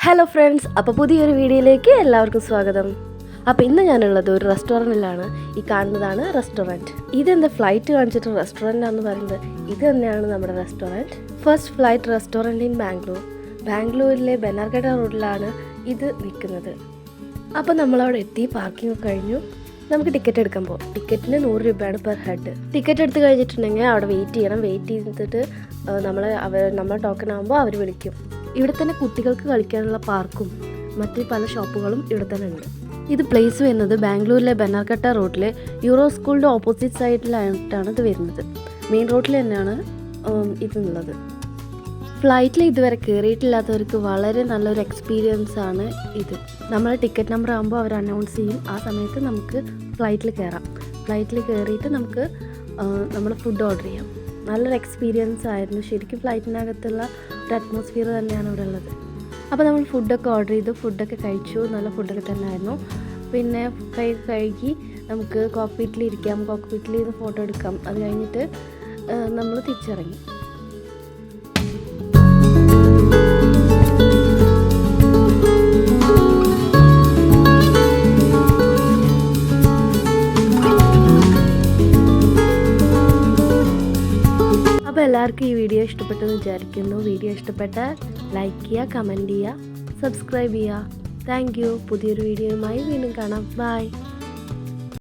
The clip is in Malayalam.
ഹലോ ഫ്രണ്ട്സ്, അപ്പോൾ പുതിയൊരു വീഡിയോയിലേക്ക് എല്ലാവർക്കും സ്വാഗതം. അപ്പോൾ ഇന്ന് ഞാനുള്ളത് ഒരു റെസ്റ്റോറൻറ്റിലാണ്. ഈ കാണുന്നതാണ് റെസ്റ്റോറൻറ്റ്. ഇതെന്താ ഫ്ലൈറ്റ് കാണിച്ചിട്ട് റെസ്റ്റോറൻറ്റാണെന്ന് പറയുന്നത്? ഇത് തന്നെയാണ് നമ്മുടെ restaurant. First flight restaurant in Bangalore. ബാംഗ്ലൂരിലെ ബനാർഘട്ട റോഡിലാണ് ഇത് നിൽക്കുന്നത്. അപ്പോൾ നമ്മളവിടെ എത്തി, പാർക്കിംഗ് കഴിഞ്ഞു. നമുക്ക് ടിക്കറ്റ് എടുക്കാൻ പോകും. ടിക്കറ്റിന് 100 രൂപയാണ് പെർ ഹെഡ്. ടിക്കറ്റ് എടുത്ത് കഴിഞ്ഞിട്ടുണ്ടെങ്കിൽ അവിടെ വെയിറ്റ് ചെയ്യണം. വെയിറ്റ് ചെയ്തിട്ട് നമ്മൾ ടോക്കൺ ആകുമ്പോൾ അവർ വിളിക്കും. ഇവിടെ തന്നെ കുട്ടികൾക്ക് കളിക്കാനുള്ള പാർക്കും മറ്റ് പല ഷോപ്പുകളും ഇവിടെ തന്നെ ഉണ്ട്. ഇത് പ്ലേസ് വരുന്നത് ബാംഗ്ലൂരിലെ ബനാർഘട്ട റോഡിലെ യൂറോ സ്കൂളിൻ്റെ ഓപ്പോസിറ്റ് സൈഡിലായിട്ടാണ് ഇത് വരുന്നത്. മെയിൻ റോഡിൽ തന്നെയാണ് ഇതുള്ളത്. ഫ്ലൈറ്റിൽ ഇതുവരെ കയറിയിട്ടില്ലാത്തവർക്ക് വളരെ നല്ലൊരു എക്സ്പീരിയൻസ് ആണ് ഇത്. നമ്മൾ ടിക്കറ്റ് നമ്പർ ആകുമ്പോൾ അവർ അനൗൺസ് ചെയ്യും. ആ സമയത്ത് നമുക്ക് ഫ്ലൈറ്റിൽ കയറാം. ഫ്ലൈറ്റിൽ കയറിയിട്ട് നമുക്ക് നമ്മൾ ഫുഡ് ഓർഡർ ചെയ്യാം. നല്ലൊരു എക്സ്പീരിയൻസ് ആയിരുന്നു. ശരിക്കും ഫ്ലൈറ്റിനകത്തുള്ള ഒരു അറ്റ്മോസ്ഫിയർ തന്നെയാണ് ഇവിടെ ഉള്ളത്. അപ്പോൾ നമ്മൾ ഫുഡൊക്കെ ഓർഡർ ചെയ്തു, ഫുഡൊക്കെ കഴിച്ചു. നല്ല ഫുഡൊക്കെ തന്നെ ആയിരുന്നു. പിന്നെ കഴുകി നമുക്ക് കോക്ക്പിറ്റിൽ ഇരിക്കാം, കോക്ക്പിറ്റിൽ നിന്ന് ഫോട്ടോ എടുക്കാം. അത് കഴിഞ്ഞിട്ട് നമ്മൾ തിരിച്ചിറങ്ങി. അപ്പോൾ എല്ലാവർക്കും ഈ വീഡിയോ ഇഷ്ടപ്പെട്ടെന്ന് വിചാരിക്കുന്നു. വീഡിയോ ഇഷ്ടപ്പെട്ടാൽ ലൈക്ക് ചെയ്യുക, കമൻറ്റ് ചെയ്യുക, സബ്സ്ക്രൈബ് ചെയ്യുക. Thank you. പുതിയൊരു വീഡിയോയുമായി വീണ്ടും കാണാം. ബൈ.